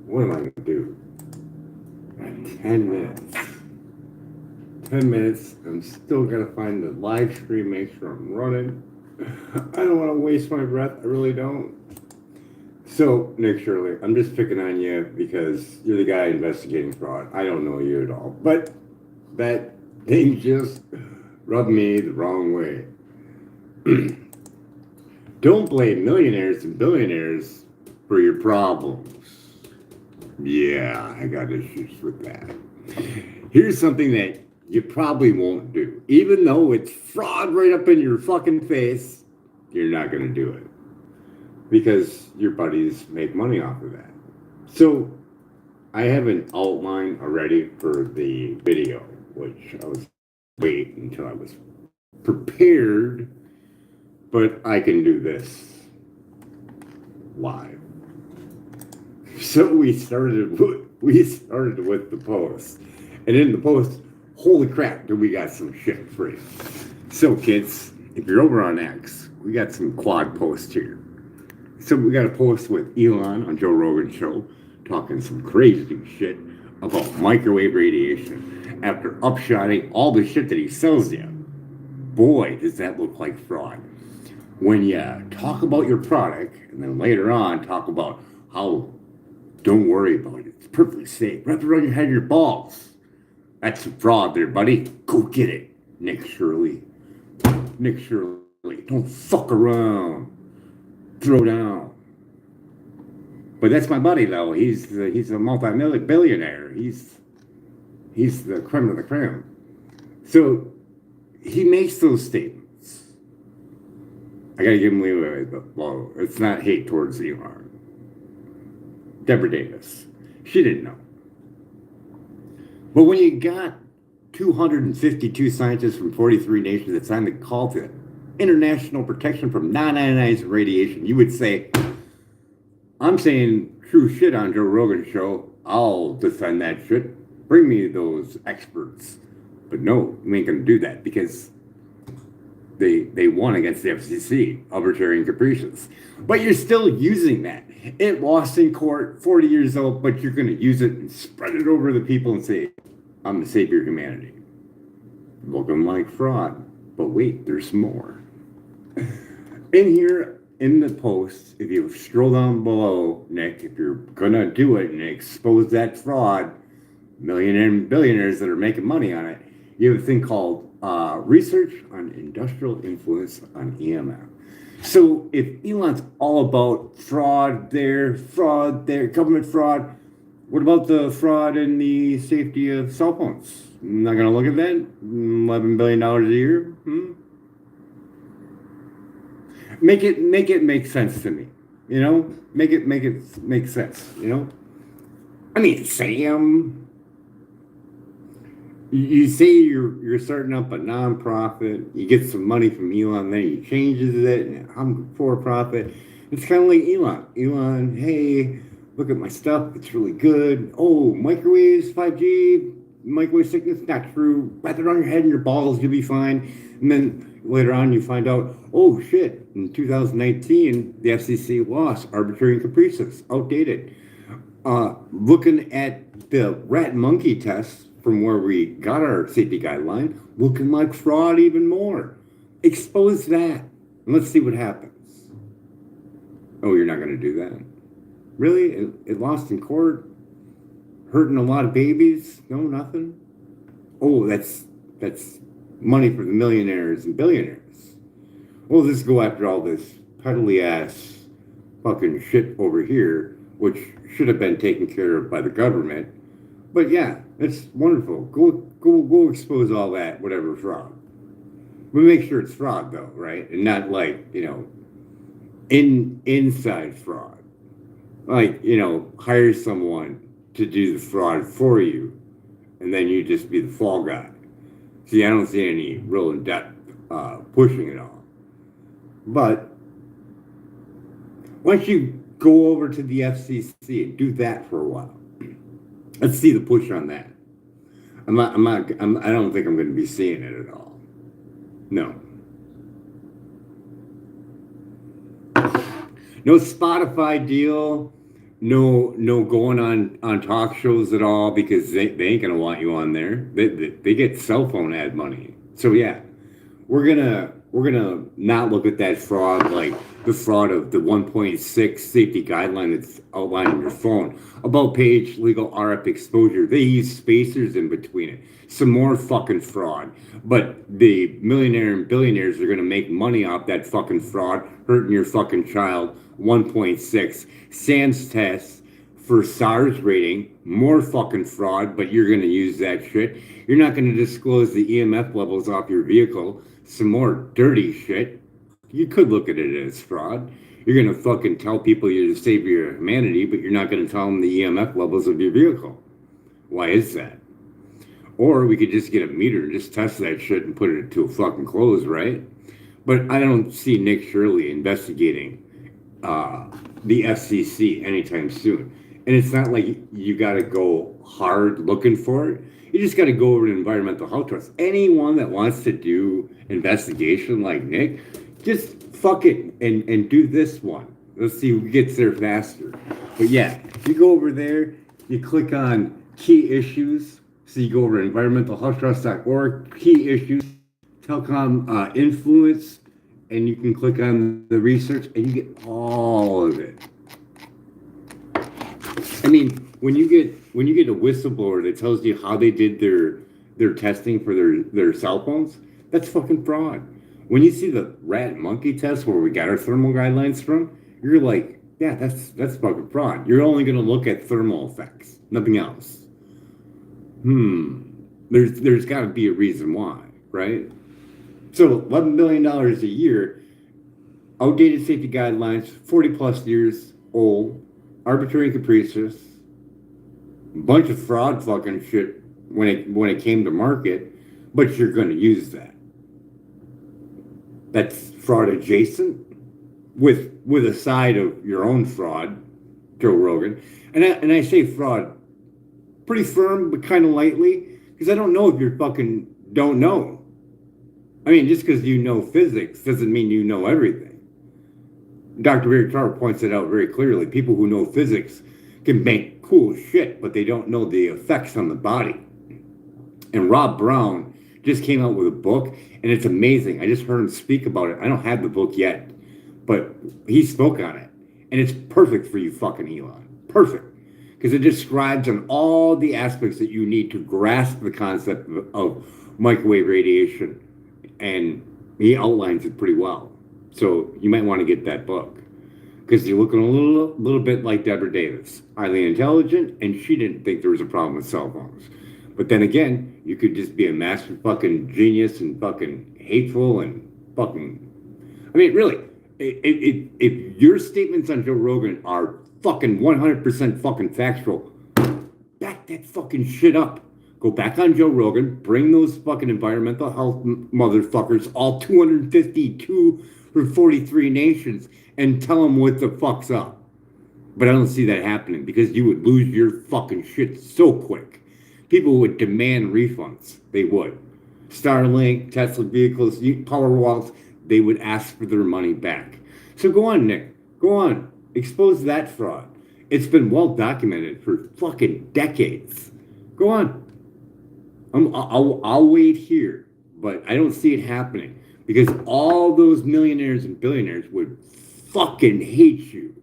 what am I going to do? 10 minutes. 10 minutes. I'm still going to find the live stream, make sure I'm running. I don't want to waste my breath. I really don't. So, Nick Shirley, I'm just picking on you because you're the guy investigating fraud. I don't know you at all. But that thing just rubbed me the wrong way. Don't blame millionaires and billionaires for your problems. Yeah, I got issues with that. Here's something that you probably won't do. Even though it's fraud right up in your fucking face, you're not going to do it. Because your buddies make money off of that. So, I have an outline already for the video, which I was waiting until I was prepared, but I can do this live. So we started with the post, and in the post, holy crap, do we got some shit for you. So kids, if you're over on X, we got some quad posts here. So we got a post with Elon on Joe Rogan's show talking some crazy shit about microwave radiation after upshotting all the shit that he sells you. Boy, does that look like fraud. When you talk about your product and then later on talk about how don't worry about it, it's perfectly safe. Wrap it around your head and your balls. That's some fraud there, buddy. Go get it, Nick Shirley. Nick Shirley, don't fuck around. Throw down. But that's my buddy, though. He's a multi-million billionaire. He's the creme of the creme. So he makes those statements. I gotta give him leeway, but well, it's not hate towards Elon. Deborah Davis, she didn't know. But when you got 252 scientists from 43 nations that signed the call to international protection from non-ionized radiation, you would say, I'm saying true shit on Joe Rogan's show. I'll defend that shit. Bring me those experts. But no, you ain't gonna do that because they won against the FCC, arbitrary and capricious. But you're still using that. It lost in court, 40 years old, but you're gonna use it and spread it over the people and say, I'm the savior of humanity. Looking like fraud. But wait, there's more. In here, in the post, if you scroll down below, Nick, if you're gonna do it and expose that fraud, millionaires and billionaires that are making money on it, you have a thing called research on industrial influence on EMF. So if Elon's all about fraud there, government fraud, what about the fraud in the safety of cell phones? I'm not gonna look at that. $11 billion a year. Make it make sense to me. You know? Make it make sense. You know? I mean, Sam. You say you're starting up a nonprofit, you get some money from Elon, then he changes it, and I'm for profit. It's kind of like Elon. Elon, hey, look at my stuff, it's really good. Oh, microwaves, 5G, microwave sickness, not true. Wrap it on your head and your balls, you'll be fine. And then later on you find out, oh shit, in 2019, the FCC lost arbitrary and capricious, outdated. Looking at the rat monkey test, from where we got our safety guideline, looking like fraud even more. Expose that, and let's see what happens. Oh, you're not going to do that? Really? It lost in court? Hurting a lot of babies? No, nothing? Oh, that's money for the millionaires and billionaires. Well, let's go after all this peddly ass fucking shit over here, which should have been taken care of by the government. But yeah, it's wonderful. Go expose all that, whatever fraud. We make sure it's fraud though, right? And not like, inside fraud. Like, hire someone to do the fraud for you, and then you just be the fall guy. See, I don't see any real in-depth pushing it all. But once you go over to the FCC and do that for a while, let's see the push on that. I don't think I'm going to be seeing it at all. No. No Spotify deal. no going on talk shows at all because they ain't gonna want you on there. They get cell phone ad money. So yeah, we're gonna not look at that fraud like the fraud of the 1.6 safety guideline that's outlined in your phone. About page legal RF exposure. They use spacers in between it. Some more fucking fraud. But the millionaire and billionaires are gonna make money off that fucking fraud, hurting your fucking child. 1.6 SANS tests for SARS rating, more fucking fraud, but you're gonna use that shit. You're not gonna disclose the EMF levels off your vehicle. Some more dirty shit. You could look at it as fraud. You're gonna fucking tell people you're the savior of humanity, but you're not gonna tell them the EMF levels of your vehicle. Why is that? Or we could just get a meter and just test that shit and put it to a fucking close, right? But I don't see Nick Shirley investigating the FCC anytime soon. And it's not like you got to go hard looking for it. You just got to go over to Environmental Health Trust. Anyone that wants to do investigation like Nick, just fuck it and do this one. Let's see who gets there faster. But yeah, you go over there, you click on key issues. So you go over to environmentalhealthtrust.org, key issues, telecom influence, and you can click on the research and you get all of it. I mean, when you get a whistleblower that tells you how they did their testing for their cell phones, that's fucking fraud. When you see the rat and monkey test where we got our thermal guidelines from, you're like, yeah, that's fucking fraud. You're only gonna look at thermal effects, nothing else. There's got to be a reason why, right? So $11 billion a year, outdated safety guidelines, 40 plus years old, arbitrary and capricious, bunch of fraud fucking shit when it came to market, but you're going to use that. That's fraud adjacent with a side of your own fraud, Joe Rogan. And I say fraud pretty firm, but kind of lightly, because I don't know if you fucking don't know. I mean, just because you know physics doesn't mean you know everything. Dr. Barry Tarr points it out very clearly. People who know physics can make cool shit, but they don't know the effects on the body. And Rob Brown just came out with a book, and it's amazing. I just heard him speak about it. I don't have the book yet, but he spoke on it. And it's perfect for you fucking Elon. Perfect. Because it describes on all the aspects that you need to grasp the concept of microwave radiation. And he outlines it pretty well. So you might want to get that book. Because you're looking a little bit like Deborah Davis. Highly intelligent, and she didn't think there was a problem with cell phones. But then again, you could just be a master fucking genius and fucking hateful and fucking... I mean, really, if your statements on Joe Rogan are fucking 100% fucking factual, back that fucking shit up. Go back on Joe Rogan, bring those fucking environmental health motherfuckers, all 252 from 43 nations, and tell them what the fuck's up. But I don't see that happening because you would lose your fucking shit so quick. People would demand refunds. They would. Starlink, Tesla vehicles, Powerwalls, they would ask for their money back. So go on, Nick. Go on. Expose that fraud. It's been well documented for fucking decades. Go on. I'll wait here, but I don't see it happening because all those millionaires and billionaires would fucking hate you